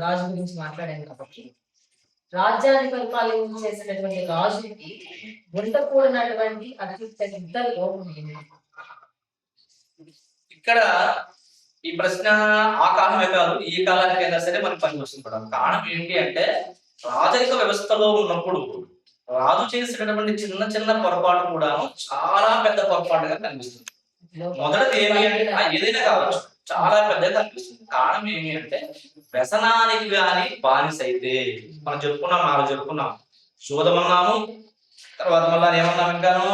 రాజు గురించి మాట్లాడాం కాబట్టి రాజ్యాన్ని పరిపాలించేసినటువంటి రాజుకి ఉండకూడనటువంటి అతి పెద్ద లోపం ఏంటి? ఇక్కడ ఈ ప్రశ్న ఆ కాలమే కాదు, ఈ కాలానికైనా సరే మనకు పని వస్తుంది. కారణం ఏంటి అంటే, రాజరిక వ్యవస్థలో ఉన్నప్పుడు రాజు చేసినటువంటి చిన్న చిన్న పొరపాటు కూడా చాలా పెద్ద పొరపాటుగా కనిపిస్తుంది. మొదటిది ఏమి అంటే, ఏదైనా కావచ్చు, చాలా పెద్దగా కనిపిస్తుంది. కారణం ఏమి అంటే, వ్యసనానికి గాని బానిస అయితే మనం చెప్పుకున్నాం శోధమన్నాము, తర్వాత మళ్ళీ ఏమన్నాం, ఇంకాను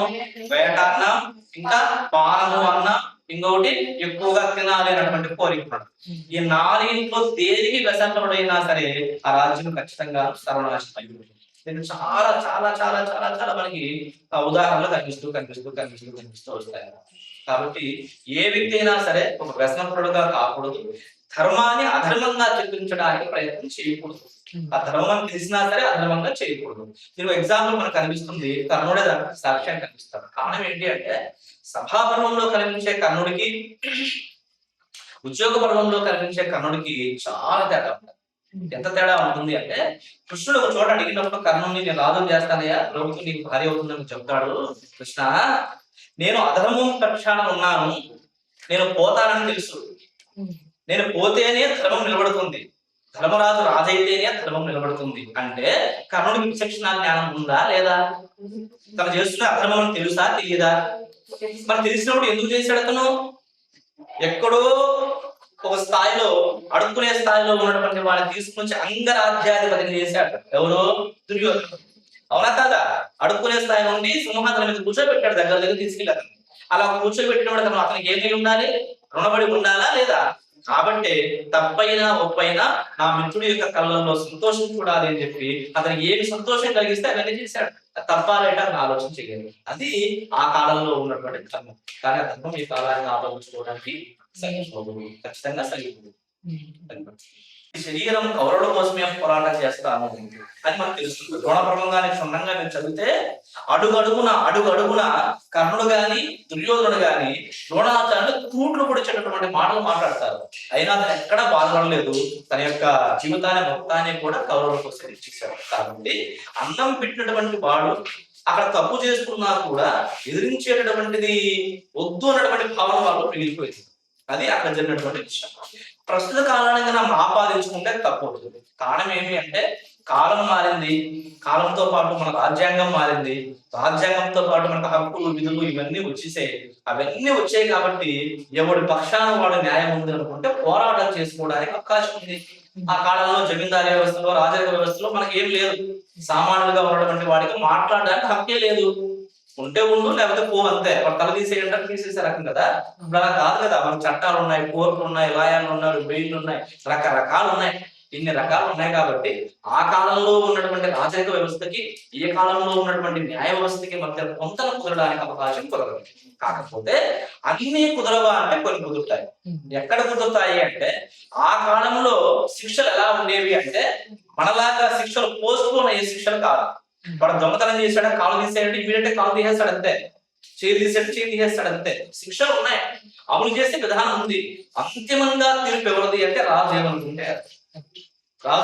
వేట అన్నాం, ఇంకా పానము అన్నాం, ఇంకొకటి ఎక్కువగా తినాలి అనేటువంటి కోరిక. ఈ నాలుగింట్లో దేనికి వ్యసనపడుడైనా సరే ఆ రాజ్యం ఖచ్చితంగా సర్వనాశనం అయిపోతుంది. దీనికి చాలా చాలా చాలా చాలా చాలా మనకి ఉదాహరణలు కనిపిస్తూ వస్తాయి. కాబట్టి ఏ వ్యక్తి అయినా సరే ఒక వ్యసనపరుడుగా కాకూడదు, ధర్మాన్ని అధర్మంగా చూపించడానికి ప్రయత్నం చేయకూడదు. ఆ ధర్మం తెలిసినా సరే అధర్మంగా చేయకూడదు. దీనికి ఎగ్జాంపుల్ మనకు కనిపిస్తుంది, కర్ణుడే దానికి సాక్ష్యం కనిపిస్తాడు. కారణం ఏంటి అంటే, సభాపర్వంలో కనిపించే కర్ణుడికి ఉద్యోగ పర్వంలో కనిపించే కర్ణుడికి చాలా తేడా ఉంటుంది. ఎంత తేడా ఉంటుంది అంటే, కృష్ణుడు ఒక చోట అడిగినప్పుడు కర్ణుడిని నేను రాజు చేస్తానయ్యా, ప్రభుత్వం నీకు భార్య అవుతుందని చెప్తాడు. కృష్ణ, నేను అధర్మం పక్షాన ఉన్నాను, నేను పోతానని తెలుసు, నేను పోతేనే ధర్మం నిలబడుతుంది, ధర్మరాజు రాజైతేనే ధర్మం నిలబడుతుంది అంటే కర్ణుడికి విచక్షణ జ్ఞానం ఉందా లేదా? తను చేస్తున్న అధర్మం తెలుసా తెలియదా? మరి తెలిసినప్పుడు ఎందుకు చేశాడు అతను? ఎక్కడో ఒక స్థాయిలో, అడుక్కునే స్థాయిలో ఉన్నటువంటి వాళ్ళని తీసుకొచ్చి అంగరాజ్యాధిపతిని చేశాడు. ఎవరో? దుర్యోధనుడు. అవునా కాదా? అడుక్కునే స్థాయి నుండి సింహాసనం మీద కూర్చోబెట్టాడు, దగ్గర తీసుకెళ్ళాడు. అలా కూర్చోబెట్టినప్పుడు అతనికి ఏమి ఉండాలి? రుణపడి ఉండాలా లేదా? కాబట్టి తప్పైనా ఒప్పైనా నా మిత్రుడి యొక్క కళ్ళల్లో సంతోషం చూడాలి అని చెప్పి అతనికి ఏమి సంతోషం కలిగిస్తే అవన్నీ చేశాడు. తప్పాలేట ఆలోచన చేయాలి. అది ఆ కాలంలో ఉన్నటువంటి ధర్మం. కానీ ఆ ధర్మం ఈ కాలాన్ని ఆలోచించుకోవడానికి ఖచ్చితంగా సరిపోదు. శరీరం కౌరవుల కోసమే పోరాటం చేస్తాను అని మనకు తెలుస్తుంది. ద్రోణ ప్రబంధాన్ని క్షుణ్ణంగా మీరు చదివితే అడుగడుగున కర్ణుడు గాని దుర్యోధనుడు గాని ద్రోణాచార్యులు తూట్లు పొడిచేటటువంటి మాటలు మాట్లాడతారు. అయినా అతను ఎక్కడా బాధపడలేదు. తన యొక్క జీవితాన్ని మొత్తాన్ని కూడా కౌరవుల కోసం ఇచ్చేశాడు. కాబట్టి అన్నం పెట్టినటువంటి వాడు అక్కడ తప్పు చేసుకున్నా కూడా ఎదిరించేటటువంటిది వద్దు అన్నటువంటి భావన వాళ్ళు మిగిలిపోయింది. అది అక్కడ జరిగినటువంటి విషయం. ప్రస్తుత కాలానికి మనం ఆపాదించుకుంటే తప్పు అవుతుంది. కారణం ఏమి అంటే, కాలం మారింది, కాలంతో పాటు మన రాజ్యాంగం మారింది, రాజ్యాంగంతో పాటు మనకు హక్కులు విధులు ఇవన్నీ వచ్చేసాయి. అవన్నీ వచ్చాయి కాబట్టి ఎవడి పక్షాన వాడు న్యాయం ఉంది అనుకుంటే పోరాటం చేసుకోవడానికి అవకాశం ఉంది. ఆ కాలంలో జమీందారీ వ్యవస్థలో, రాజరిక వ్యవస్థలో మనకి ఏం లేదు. సామాన్యులుగా ఉన్నటువంటి వాడికి మాట్లాడడానికి హక్కే లేదు. ఉంటే ఉండు, లేకపోతే పో, అంతే. వాడు తల తీసేయంటే తీసేసే రకం కదా. ఇప్పుడు అలా కాదు కదా. మనకు చట్టాలు ఉన్నాయి, కోర్టులు ఉన్నాయి, లాయర్లు ఉన్నారు, బెయిల్లు ఉన్నాయి, రకరకాలు ఉన్నాయి. ఇన్ని రకాలు ఉన్నాయి కాబట్టి ఆ కాలంలో ఉన్నటువంటి రాజరిక వ్యవస్థకి ఈ కాలంలో ఉన్నటువంటి న్యాయ వ్యవస్థకి మధ్య కొంతను కుదరడానికి అవకాశం కుదరదు. కాకపోతే అన్ని కుదరవా అంటే కొన్ని కుదురుతాయి. ఎక్కడ కుదురుతాయి అంటే, ఆ కాలంలో శిక్షలు ఎలా ఉండేవి అంటే, మనలాగా శిక్షలు పోస్ట్పోన్ అయ్యే శిక్షలు కాదు. వాడు దొంగతనం చేశాడు, కాలు తీసేయండి, ఇమీడియట్ కాలు తీసేస్తాడు అంతే. చేయి తీసేస్తాడు అంతే. శిక్షలు ఉన్నాయి, అమలు చేసే విధానం ఉంది. అంతిమంగా తీర్పు ఎవరిది అంటే, రాజు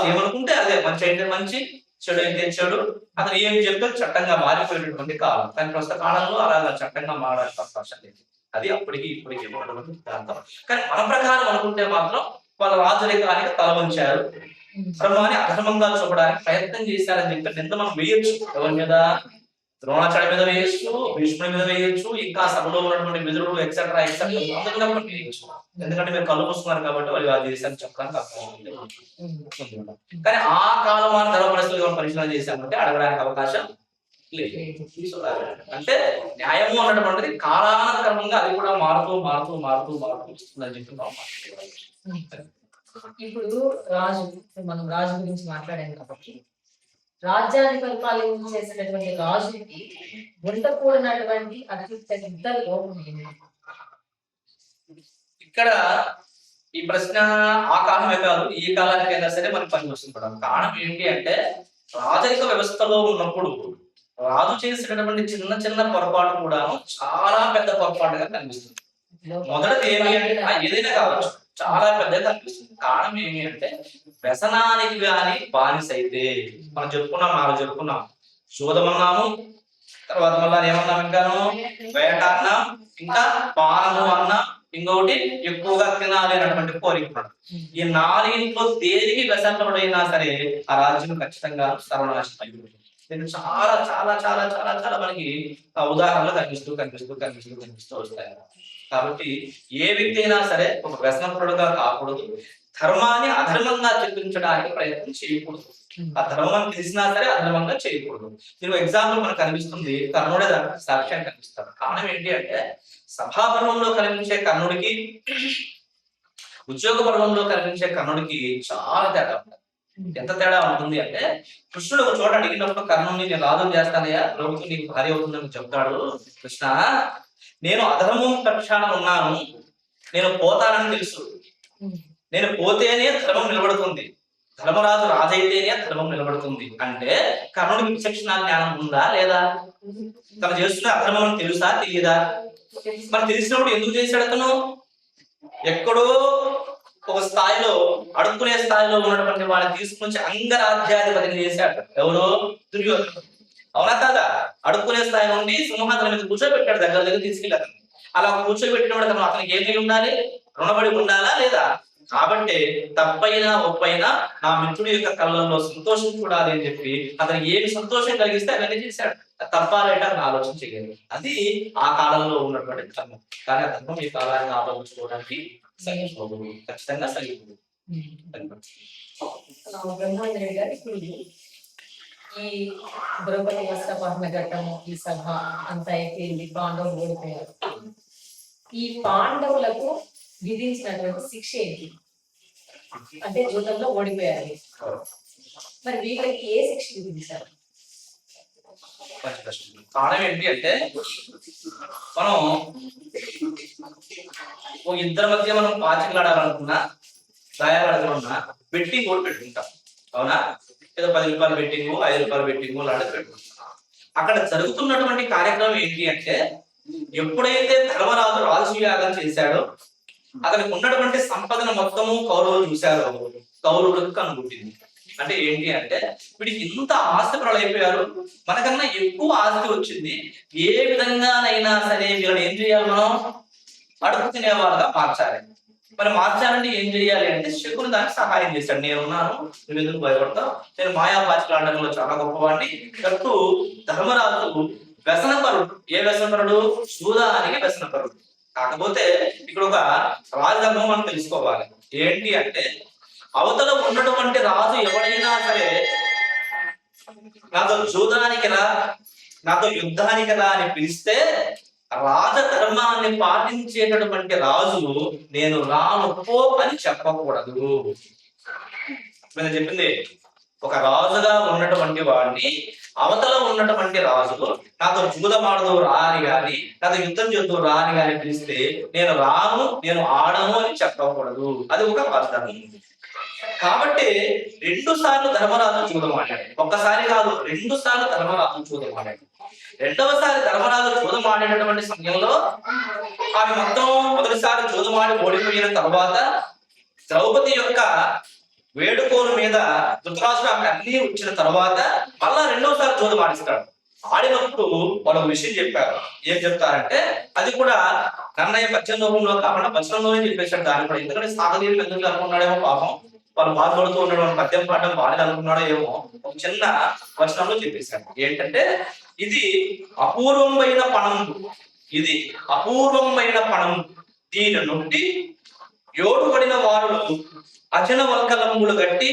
ఏమనుకుంటే అదే. మంచి అయితే మంచి, చెడు అయితే చెడు. అతను ఏం చెప్తే చట్టంగా మారిపోయేటటువంటి కాలం. కానీ ప్రస్తుత కాలంలో అలా చట్టంగా మారాల్సిన అవకాశం లేదు. అది అప్పటికి ఇప్పటికి ఉన్నటువంటి సిద్ధాంతం. కానీ మన ప్రకారం అనుకుంటే మాత్రం వాళ్ళ రాజరికానికి తల వంచారు, ధర్మాన్ని అధర్మంగా చూపడానికి ప్రయత్నం చేశారని చెప్పి నింద మనం వేయొచ్చు. ఎవరి మీద? ద్రోణాచార్య మీద వేయచ్చు, భీష్ముడి మీద వేయచ్చు, ఇంకా సభలో ఉన్నటువంటి విదురుడు ఎక్సెట్రా అందరిలో వేయచ్చు. ఎందుకంటే మీరు కళ్ళు మూసుకున్నారు కాబట్టి వాళ్ళు ఆ దేశాన్ని చెప్పడానికి అవకాశం. కానీ ఆ కాలం మన ధర్మ పరిస్థితులు పరిశీలన చేశామంటే అడగడానికి అవకాశం లేదు. అంటే న్యాయము అన్నటువంటిది కాలానుక్రమంగా అది కూడా మారుతూ వస్తుందని చెప్పి మనం. ఇప్పుడు మనం రాజు గురించి మాట్లాడాం కాబట్టి రాజ్యాన్ని పరిపాలించేసినటువంటి రాజుకి ఉండకూడనటువంటి అతి పెద్ద లోపం ఏంటి? ఇక్కడ ఈ ప్రశ్న ఆ కాలమే కాదు, ఈ కాలానికైనా సరే మనకు పని వస్తుంది. కారణం ఏంటి అంటే, రాజరిక వ్యవస్థలో ఉన్నప్పుడు రాజు చేసినటువంటి చిన్న చిన్న పొరపాటు కూడా చాలా పెద్ద పొరపాటుగా కనిపిస్తుంది. మొదటిది ఏమి అంటే, ఏదైనా కావచ్చు, చాలా పెద్దగా కనిపిస్తుంది. కారణం ఏమి అంటే వ్యసనానికి గాని బానిస అయితే మనం చెప్పుకున్నాం, 4 చెప్పుకున్నాం. శోధమన్నాము, తర్వాత మళ్ళీ ఏమన్నాం, ఇంకాను వేట అన్నాం, ఇంకా పానము అన్నాం, ఇంకొకటి ఎక్కువగా తినాలి అనేటువంటి కోరిక. ఈ 4 దేనికి వ్యసనపడైనా సరే ఆ రాజ్యం ఖచ్చితంగా సర్వనాశనం అయిపోతుంది. నేను చాలా చాలా చాలా చాలా చాలా మనకి ఉదాహరణలు కనిపిస్తూ వస్తాయి. కాబట్టి ఏ వ్యక్తి అయినా సరే ఒక వ్యసనపరుడుగా కాకూడదు, ధర్మాన్ని అధర్మంగా చూపించడానికి ప్రయత్నం చేయకూడదు. ఆ ధర్మం తెలిసినా సరే అధర్మంగా చేయకూడదు. దీనికి ఎగ్జాంపుల్ మనకు కనిపిస్తుంది, కర్ణుడే దానికి సాక్ష్యం కనిపిస్తాడు. కారణం ఏంటి అంటే సభాపర్వంలో కనిపించే కర్ణుడికి, ఉద్యోగ పర్వంలో కనిపించే కర్ణుడికి చాలా తేడా ఉంటుంది. ఎంత తేడా ఉంటుంది అంటే కృష్ణుడు ఒక చోట అడిగినప్పుడు కర్ణుడిని, నేను రాజు చేస్తానయ్యా, ప్రభుత్వం నీకు భార్య అవుతుందని చెప్తాడు. కృష్ణ, నేను అధర్మం పక్షాన ఉన్నాను, నేను పోతానని తెలుసు, నేను పోతేనే ధర్మం నిలబడుతుంది, ధర్మరాజు రాజైతేనే ధర్మం నిలబడుతుంది అంటే కర్ణుడికి విచక్షణ జ్ఞానం ఉందా లేదా? తను చేస్తున్న అధర్మం అని తెలుసా తెలియదా? మరి తెలిసినప్పుడు ఎందుకు చేశాడు అతను? ఎక్కడో ఒక స్థాయిలో, అడుక్కునే స్థాయిలో ఉన్నటువంటి వాళ్ళని తీసుకుని అంగరాజ్యాధిపతిని చేశాడు. ఎవరో? దుర్యోధనుడు. అవునా కాదా? అడుక్కునే స్థాయి నుండి సింహాసనం మీద కూర్చోబెట్టాడు, దగ్గర తీసుకెళ్ళాడు. అలా కూర్చోబెట్టినప్పుడు అతనికి ఏమి ఉండాలి? రుణపడి ఉండాలా లేదా? కాబట్టి తప్పైనా ఒప్పైనా నా మిత్రుడి యొక్క కళ్ళల్లో సంతోషం చూడాలి అని చెప్పి అతనికి ఏమి సంతోషం కలిగిస్తే అవన్నీ చేశాడు. తప్పాలంటే అతను ఆలోచన చేయాలి. అది ఆ కాలంలో ఉన్నటువంటి ధర్మం. కానీ ఆ ధర్మం ఈ కాలాన్ని ఆలోచించుకోవడానికి ఖచ్చితంగా సరిపోదు. బ్రహ్మాండ గారు, ఇప్పుడు ఈ ద్రౌపది వస్త్రపహరణ ఘట్టము, ఈ సభ అంతా అయిపోయింది, పాండవులు ఓడిపోయారు. ఈ పాండవులకు విధించినటువంటి శిక్ష ఏంటి? అంటే జూదంలో ఓడిపోయారు, మరి వీళ్ళకి ఏ శిక్ష విధించారు? కారణం ఏంటి అంటే మనం ఓ ఇద్దరి మధ్య మనం పాచికలాడాలనుకున్నా, దయాలాడుకున్నా బెట్టింగ్ కూడా పెట్టుకుంటాం. అవునా? ఏదో 10 రూపాయలు బెట్టింగ్, 5 రూపాయలు బెట్టింగ్ లాంటి పెట్టుకుంటాం. అక్కడ జరుగుతున్నటువంటి కార్యక్రమం ఏంటి అంటే ఎప్పుడైతే ధర్మరాజు రాజసూయాగం చేశాడో అతనికి ఉన్నటువంటి సంపదను మొత్తము కౌరవులు చూశారు. కౌరవులకు కనుగొట్టింది. అంటే ఏంటి అంటే వీడికి ఇంత ఆస్తి ప్రళయిపోయారు, మనకన్నా ఎక్కువ ఆస్తి వచ్చింది, ఏ విధంగానైనా సరే వీళ్ళని ఏం చేయాలి? మనం అడుగు తినేవాళ్ళుగా మార్చాలి. మరి మార్చాలంటే ఏం చేయాలి అంటే శకుని దానికి సహాయం చేశాడు. నేనున్నాను, నువ్వు ఎందుకు భయపడతావు, నేను మాయాపాచికలు ఆడడంలో చాలా గొప్పవాడిని. కట్టు ధర్మరాజు వ్యసనపరుడు. ఏ వ్యసనపరుడు? సూదానికి వ్యసనపరుడు. కాకపోతే ఇక్కడ ఒక రాజధర్మం మనం తెలుసుకోవాలి. ఏంటి అంటే అవతల ఉన్నటువంటి రాజు ఎవడైనా సరే నాతో జూదానికి రా, నాతో యుద్ధానికి రా అని పిలిస్తే రాజధర్మాన్ని పాటించేటటువంటి రాజు నేను రాను పో అని చెప్పకూడదు. నేను చెప్పింది, ఒక రాజుగా ఉన్నటువంటి వాడిని అవతల ఉన్నటువంటి రాజు నాతో జూదమాడదు రా అని గాని, నాతో యుద్ధం చేద్దు రా అని గాని పిలిస్తే నేను రాను, నేను ఆడను అని చెప్పకూడదు. అది ఒక రాజధర్మం. కాబట్టి 2 సార్లు ధర్మరాజు జూదమాడాడు. ఒక్కసారి కాదు, 2 సార్లు ధర్మరాజు జూదమాడాడు. 2వసారి ధర్మరాజు జూదమాడేటటువంటి సమయంలో ఆమె మొత్తం మొదటిసారి జూదమాడి ఓడిపోయిన తర్వాత ద్రౌపది యొక్క వేడుకోలు మీద ధృతరాష్ట్రుడు ఆమె అన్ని వచ్చిన తర్వాత మళ్ళా 2వసారి జూదమాడిస్తాడు. ఆడినప్పుడు వాళ్ళు విషయం చెప్పారు. ఏం చెప్తారంటే అది కూడా నన్నయ్య పద్యం రూపంలో కాకుండా వచనంలోనే చెప్పేశాడు. దాన్ని కూడా ఎందుకంటే సాగదీయులు ఎందుకు అనుకున్నాడేమో, పాపం వాళ్ళు బాధపడుతూ ఉండడం, పద్యం పాడడం బాగా అనుకున్నాడో ఏమో, ఒక చిన్న వచనంలో చెప్పేశాడు. ఏంటంటే ఇది అపూర్వమైన పణం, ఇది అపూర్వమైన పణం, దీని నుండి యోడుపడిన వారు అజన వల్కలములు గట్టి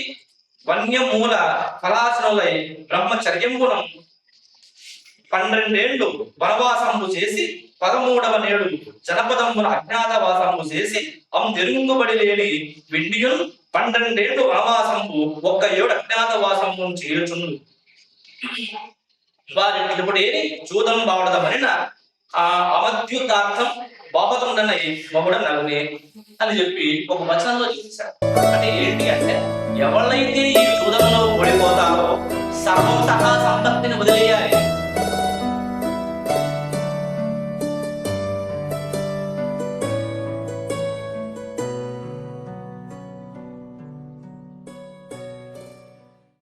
వన్యమూల కళాశనులై బ్రహ్మచర్యంబునం 12 ఏళ్ళు వనవాసము చేసి 13వ నేడు జనపదమున అజ్ఞాతవాసము చేసి తెరుగుబడి లేని విండియున్ 12 ఏళ్ళు వనవాసము 1 ఏడు అజ్ఞాతవాసము చేయుచును. వారి పిలుపుడేని చూదం బావడదమనిన అమద్యుతార్థం బాపతుండనై మగుడ నలునే అని చెప్పి ఒక వచనంలో చూపించారు. అంటే ఏంటి అంటే ఎవరైతే ఈ చూదంలో ఓడిపోతారో సర్వం సహా సంపత్తిని వదిలే